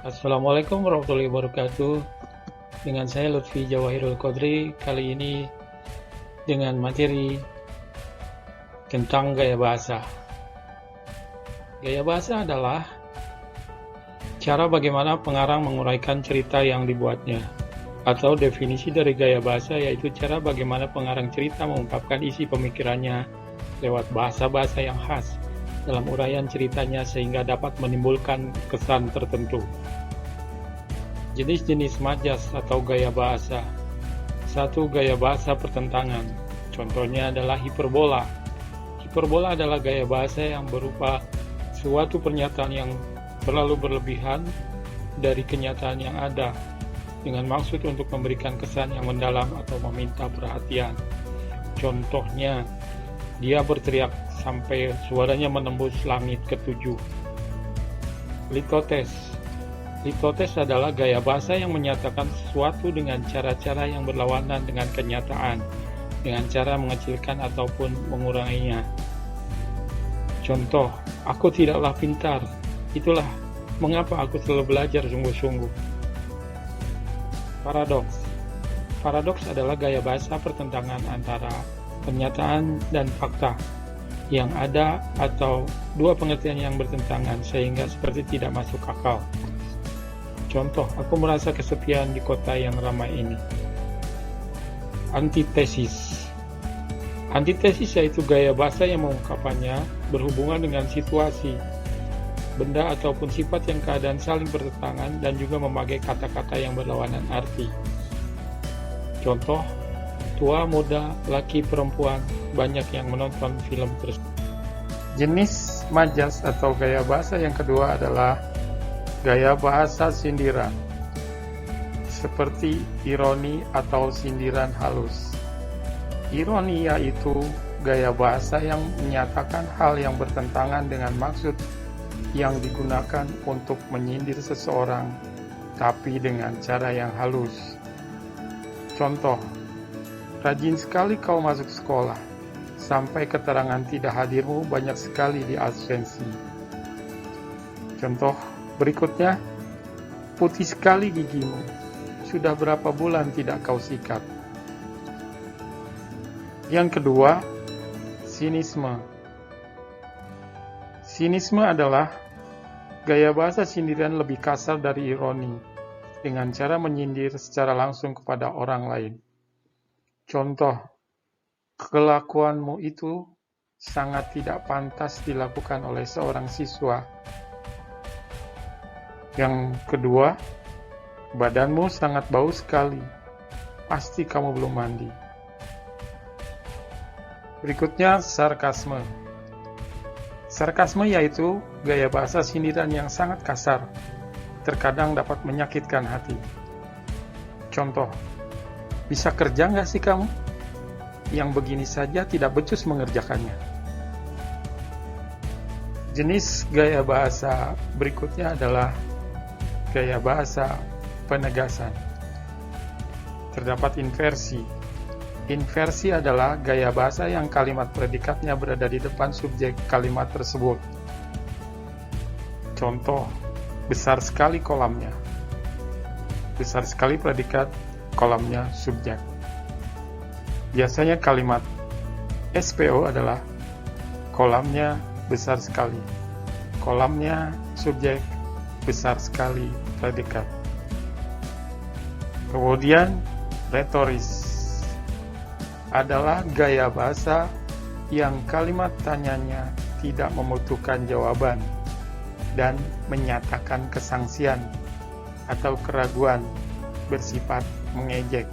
Assalamualaikum warahmatullahi wabarakatuh. Dengan saya Lutfi Jawahirul Qadri. Kali ini dengan materi tentang gaya bahasa. Gaya bahasa adalah cara bagaimana pengarang menguraikan cerita yang dibuatnya. Atau definisi dari gaya bahasa yaitu cara bagaimana pengarang cerita mengungkapkan isi pemikirannya lewat bahasa-bahasa yang khas dalam uraian ceritanya sehingga dapat menimbulkan kesan tertentu. Jenis-jenis majas atau gaya bahasa. 1. Gaya bahasa pertentangan. Contohnya adalah hiperbola. Hiperbola adalah gaya bahasa yang berupa suatu pernyataan yang terlalu berlebihan dari kenyataan yang ada dengan maksud untuk memberikan kesan yang mendalam atau meminta perhatian. Contohnya, dia berteriak sampai suaranya menembus langit ketujuh. Litotes. Litotes adalah gaya bahasa yang menyatakan sesuatu dengan cara-cara yang berlawanan dengan kenyataan, dengan cara mengecilkan ataupun menguranginya. Contoh, aku tidaklah pintar, itulah mengapa aku selalu belajar sungguh-sungguh. Paradoks. Paradoks adalah gaya bahasa pertentangan antara pernyataan dan fakta yang ada atau dua pengertian yang bertentangan sehingga seperti tidak masuk akal. Contoh, aku merasa kesepian di kota yang ramai ini. Antitesis. Antitesis yaitu gaya bahasa yang mengungkapkannya berhubungan dengan situasi, benda ataupun sifat yang keadaan saling bertentangan dan juga memakai kata-kata yang berlawanan arti. Contoh, tua, muda, laki, perempuan, banyak yang menonton film tersebut. Jenis majas atau gaya bahasa yang kedua adalah gaya bahasa sindiran, seperti ironi atau sindiran halus. Ironi yaitu gaya bahasa yang menyatakan hal yang bertentangan dengan maksud yang digunakan untuk menyindir seseorang, tapi dengan cara yang halus. Contoh, rajin sekali kau masuk sekolah, sampai keterangan tidak hadirmu banyak sekali di absensi. Contoh berikutnya, putih sekali gigimu, sudah berapa bulan tidak kau sikat. Yang kedua, sinisme. Sinisme adalah gaya bahasa sindiran lebih kasar dari ironi, dengan cara menyindir secara langsung kepada orang lain. Contoh, kelakuanmu itu sangat tidak pantas dilakukan oleh seorang siswa. Yang kedua, badanmu sangat bau sekali, pasti kamu belum mandi. Berikutnya, sarkasme. Sarkasme yaitu gaya bahasa sindiran yang sangat kasar, terkadang dapat menyakitkan hati. Contoh, bisa kerja nggak sih kamu? Yang begini saja tidak becus mengerjakannya. Jenis gaya bahasa berikutnya adalah gaya bahasa penegasan. Terdapat inversi. Inversi adalah gaya bahasa yang kalimat predikatnya berada di depan subjek kalimat tersebut. Contoh, besar sekali kolamnya. Besar sekali predikat, kolamnya subjek. Biasanya kalimat SPO adalah kolamnya besar sekali. Kolamnya subjek, besar sekali predikat. Kemudian retoris adalah gaya bahasa yang kalimat tanyanya tidak membutuhkan jawaban dan menyatakan kesangsian atau keraguan bersifat mengejek.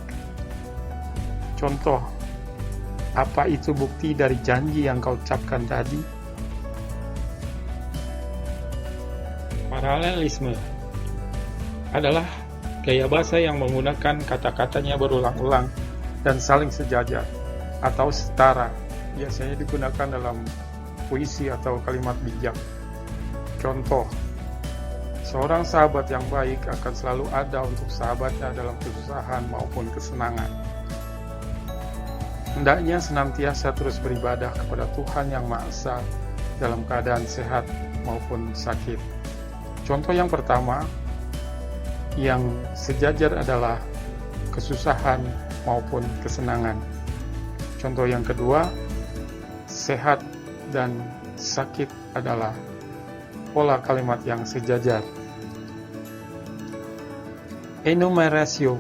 Contoh, apa itu bukti dari janji yang kau ucapkan tadi? Paralelisme adalah gaya bahasa yang menggunakan kata-katanya berulang-ulang dan saling sejajar atau setara. Biasanya digunakan dalam puisi atau kalimat bijak. Contoh, seorang sahabat yang baik akan selalu ada untuk sahabatnya dalam kesusahan maupun kesenangan. Hendaknya senantiasa terus beribadah kepada Tuhan Yang Maha Esa dalam keadaan sehat maupun sakit. Contoh yang pertama, yang sejajar adalah kesusahan maupun kesenangan. Contoh yang kedua, sehat dan sakit adalah pola kalimat yang sejajar. Enumeratio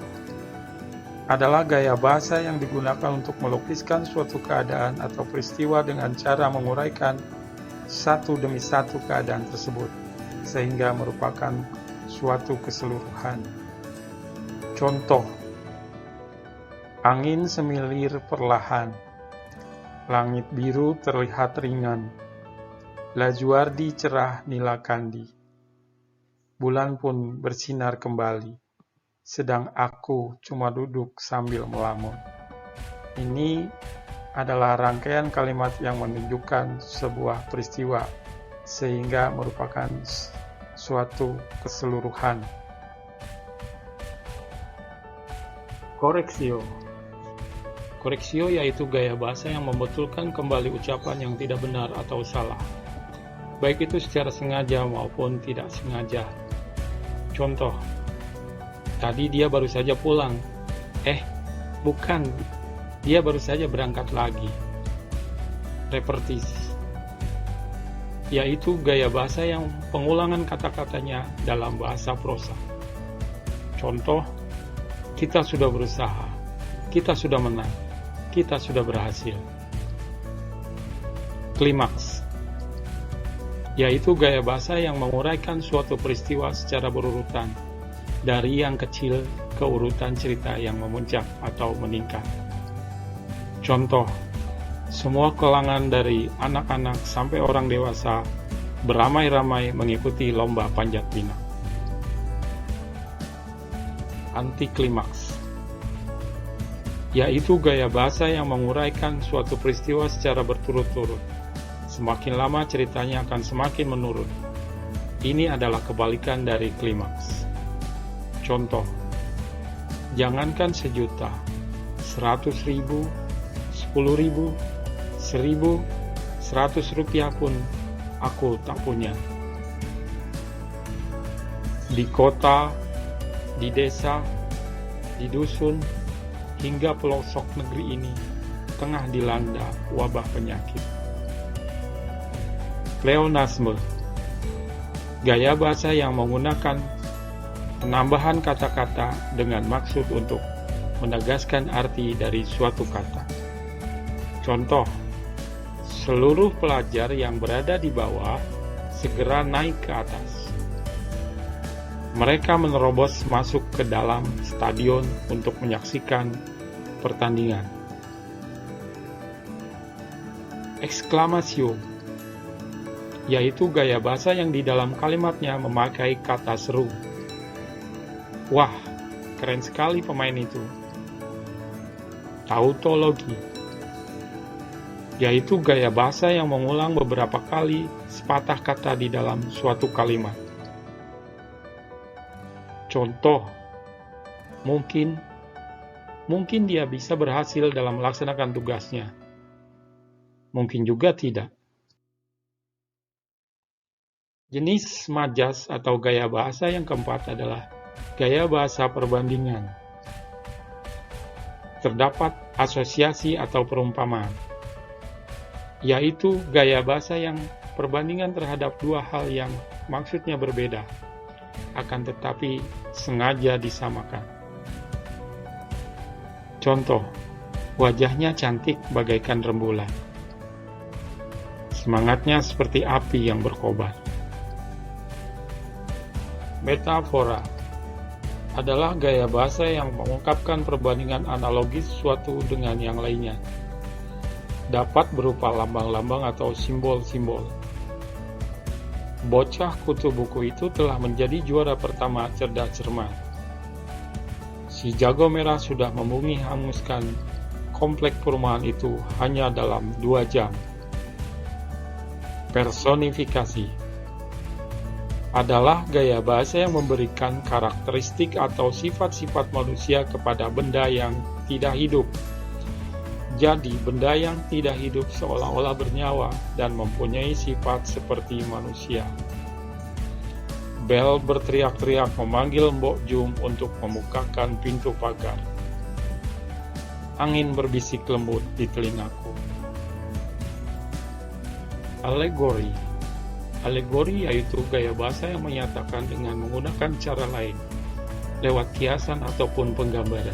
adalah gaya bahasa yang digunakan untuk melukiskan suatu keadaan atau peristiwa dengan cara menguraikan satu demi satu keadaan tersebut, sehingga merupakan suatu keseluruhan. Contoh, angin semilir perlahan, langit biru terlihat ringan, Lajuardi cerah nila kandi, bulan pun bersinar kembali, sedang aku cuma duduk sambil melamun. Ini adalah rangkaian kalimat yang menunjukkan sebuah peristiwa, sehingga merupakan suatu keseluruhan. Koreksio. Koreksio yaitu gaya bahasa yang membetulkan kembali ucapan yang tidak benar atau salah, baik itu secara sengaja maupun tidak sengaja. Contoh, tadi dia baru saja pulang. Bukan, dia baru saja berangkat lagi. Repertis, yaitu gaya bahasa yang pengulangan kata-katanya dalam bahasa prosa. Contoh, kita sudah berusaha, kita sudah menang, kita sudah berhasil. Klimaks, yaitu gaya bahasa yang menguraikan suatu peristiwa secara berurutan, dari yang kecil ke urutan cerita yang memuncak atau meningkat. Contoh, semua kalangan dari anak-anak sampai orang dewasa beramai-ramai mengikuti lomba panjat pinang. Antiklimaks, yaitu gaya bahasa yang menguraikan suatu peristiwa secara berturut-turut. Semakin lama ceritanya akan semakin menurun. Ini adalah kebalikan dari klimaks. Contoh, jangankan 1.000.000, 100.000, 10.000, 1.000, 100 rupiah pun aku tak punya. Di kota, di desa, di dusun, hingga pelosok negeri ini tengah dilanda wabah penyakit. Pleonasme, gaya bahasa yang menggunakan penambahan kata-kata dengan maksud untuk menegaskan arti dari suatu kata. Contoh, seluruh pelajar yang berada di bawah segera naik ke atas. Mereka menerobos masuk ke dalam stadion untuk menyaksikan pertandingan. Ekslamasio, yaitu gaya bahasa yang di dalam kalimatnya memakai kata seru. Wah, keren sekali pemain itu. Tautologi, yaitu gaya bahasa yang mengulang beberapa kali sepatah kata di dalam suatu kalimat. Contoh, mungkin dia bisa berhasil dalam melaksanakan tugasnya. Mungkin juga tidak. Jenis majas atau gaya bahasa yang keempat adalah gaya bahasa perbandingan. Terdapat asosiasi atau perumpamaan, yaitu gaya bahasa yang perbandingan terhadap dua hal yang maksudnya berbeda, akan tetapi sengaja disamakan. Contoh, wajahnya cantik bagaikan rembulan. Semangatnya seperti api yang berkobar. Metafora adalah gaya bahasa yang mengungkapkan perbandingan analogis suatu dengan yang lainnya. Dapat berupa lambang-lambang atau simbol-simbol. Bocah kutu buku itu telah menjadi juara pertama cerdas cermat. Si jago merah sudah membumi hanguskan komplek perumahan itu hanya dalam 2 jam. Personifikasi adalah gaya bahasa yang memberikan karakteristik atau sifat-sifat manusia kepada benda yang tidak hidup. Jadi, benda yang tidak hidup seolah-olah bernyawa dan mempunyai sifat seperti manusia. Bel berteriak-teriak memanggil Mbok Jum untuk membukakan pintu pagar. Angin berbisik lembut di telingaku. Alegori. Alegori yaitu gaya bahasa yang menyatakan dengan menggunakan cara lain, lewat kiasan ataupun penggambaran.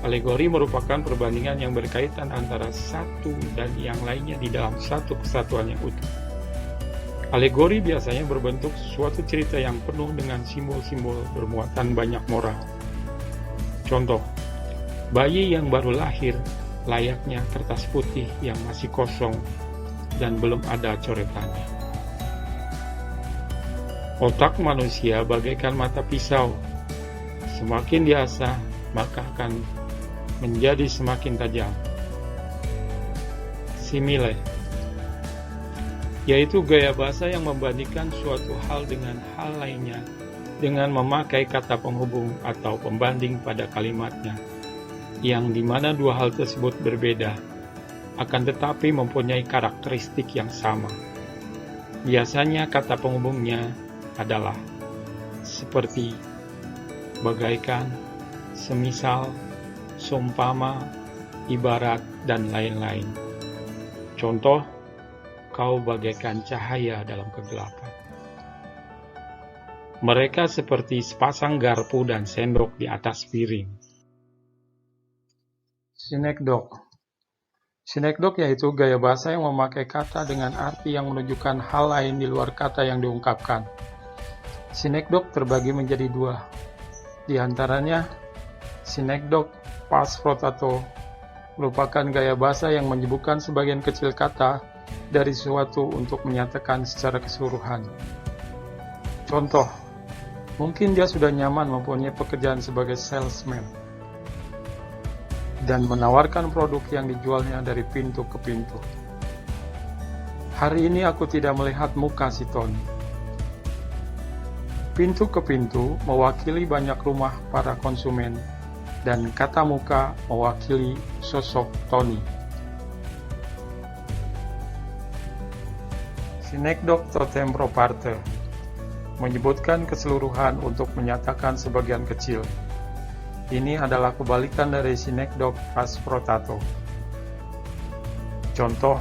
Alegori merupakan perbandingan yang berkaitan antara satu dan yang lainnya di dalam satu kesatuan yang utuh. Alegori biasanya berbentuk suatu cerita yang penuh dengan simbol-simbol bermuatan banyak moral. Contoh, bayi yang baru lahir layaknya kertas putih yang masih kosong dan belum ada coretannya. Otak manusia bagaikan mata pisau. Semakin diasah, maka akan menjadi semakin tajam. Simile, yaitu gaya bahasa yang membandingkan suatu hal dengan hal lainnya dengan memakai kata penghubung atau pembanding pada kalimatnya, yang dimana dua hal tersebut berbeda, akan tetapi mempunyai karakteristik yang sama. Biasanya kata penghubungnya adalah seperti, bagaikan, semisal, seumpama, ibarat, dan lain-lain. Contoh, kau bagaikan cahaya dalam kegelapan. Mereka seperti sepasang garpu dan sendok di atas piring. Sinekdok. Sinekdok yaitu gaya bahasa yang memakai kata dengan arti yang menunjukkan hal lain di luar kata yang diungkapkan. Sinekdok terbagi menjadi dua. Di antaranya, sinekdok pas frotato merupakan gaya bahasa yang menyebutkan sebagian kecil kata dari sesuatu untuk menyatakan secara keseluruhan. Contoh, mungkin dia sudah nyaman mempunyai pekerjaan sebagai salesman dan menawarkan produk yang dijualnya dari pintu ke pintu. Hari ini aku tidak melihat muka si Tony. Pintu ke pintu mewakili banyak rumah para konsumen, dan kata muka mewakili sosok Tony. Sinekdok totem pro parte menyebutkan keseluruhan untuk menyatakan sebagian kecil. Ini adalah kebalikan dari sinekdok pas frotato. Contoh,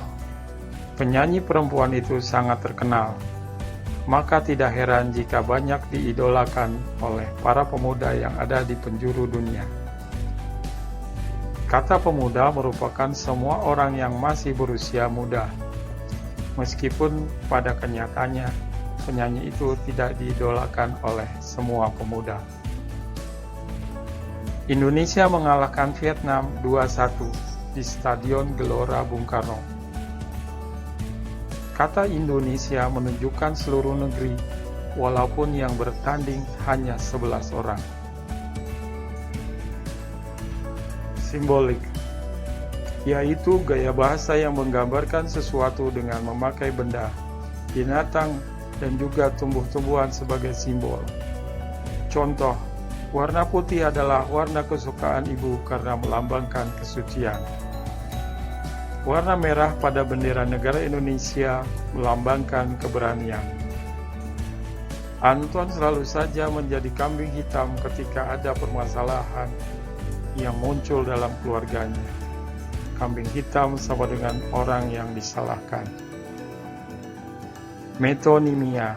penyanyi perempuan itu sangat terkenal, maka tidak heran jika banyak diidolakan oleh para pemuda yang ada di penjuru dunia. Kata pemuda merupakan semua orang yang masih berusia muda, meskipun pada kenyataannya penyanyi itu tidak diidolakan oleh semua pemuda. Indonesia mengalahkan Vietnam 2-1 di Stadion Gelora Bung Karno. Kata Indonesia menunjukkan seluruh negeri, walaupun yang bertanding hanya 11 orang. Simbolik, yaitu gaya bahasa yang menggambarkan sesuatu dengan memakai benda, binatang, dan juga tumbuh-tumbuhan sebagai simbol. Contoh, warna putih adalah warna kesukaan ibu karena melambangkan kesucian. Warna merah pada bendera negara Indonesia melambangkan keberanian. Anton selalu saja menjadi kambing hitam ketika ada permasalahan yang muncul dalam keluarganya. Kambing hitam sama dengan orang yang disalahkan. Metonimia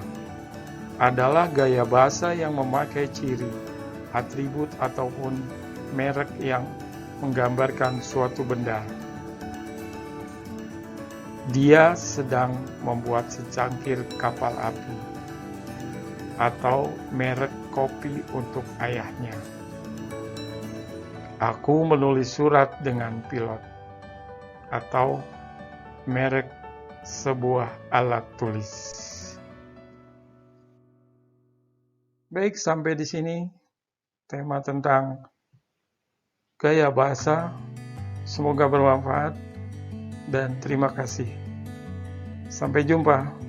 adalah gaya bahasa yang memakai ciri, atribut ataupun merek yang menggambarkan suatu benda. Dia sedang membuat secangkir kapal api, atau merek kopi untuk ayahnya. Aku menulis surat dengan pilot, atau merek sebuah alat tulis. Baik, sampai di sini tema tentang gaya bahasa. Semoga bermanfaat dan terima kasih. Sampai jumpa.